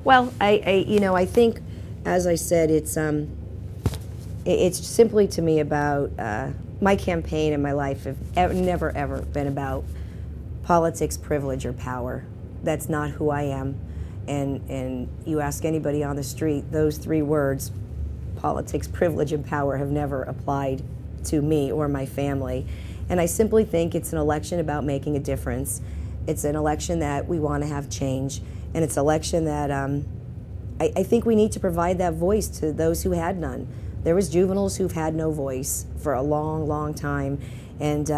Well, I think, as I said, it's simply to me about my campaign and my life have never ever been about politics, privilege, or power. That's not who I am. And you ask anybody on the street, those three words, politics, privilege, and power, have never applied to me or my family. And I simply think it's an election about making a difference. It's an election that we want to have change. And it's an election that I think we need to provide that voice to those who had none. There was juveniles who've had no voice for a long, long time. And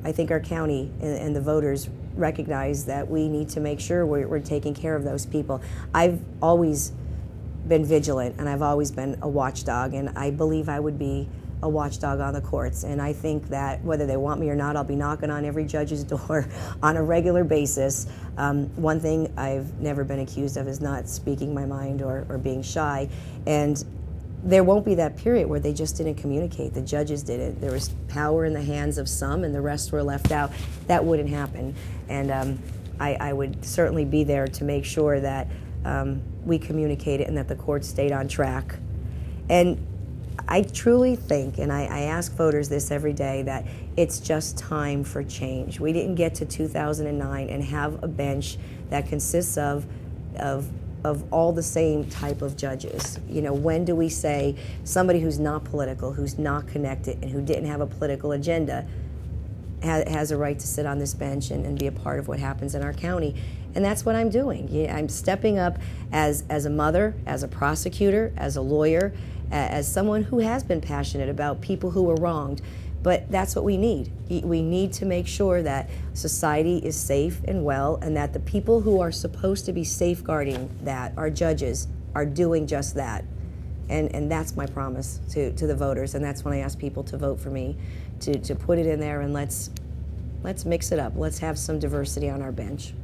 I think our county and the voters recognize that we need to make sure we're taking care of those people. I've always been vigilant, and I've always been a watchdog, and I believe I would be a watchdog on the courts. And I think that whether they want me or not, I'll be knocking on every judge's door on a regular basis. One thing I've never been accused of is not speaking my mind or being shy. And there won't be that period where they just didn't communicate. The judges didn't. There was power in the hands of some and the rest were left out. That wouldn't happen. And I would certainly be there to make sure that we communicated and that the court stayed on track. And I truly think, and I ask voters this every day, that it's just time for change. We didn't get to 2009 and have a bench that consists of all the same type of judges. You know, when do we say somebody who's not political, who's not connected, and who didn't have a political agenda has a right to sit on this bench and be a part of what happens in our county? And that's what I'm doing. I'm stepping up as a mother, as a prosecutor, as a lawyer, as someone who has been passionate about people who were wronged. But that's what we need. We need to make sure that society is safe and well, and that the people who are supposed to be safeguarding that, our judges, are doing just that. And that's my promise to the voters, and that's when I ask people to vote for me, to put it in there, and let's mix it up. Let's have some diversity on our bench.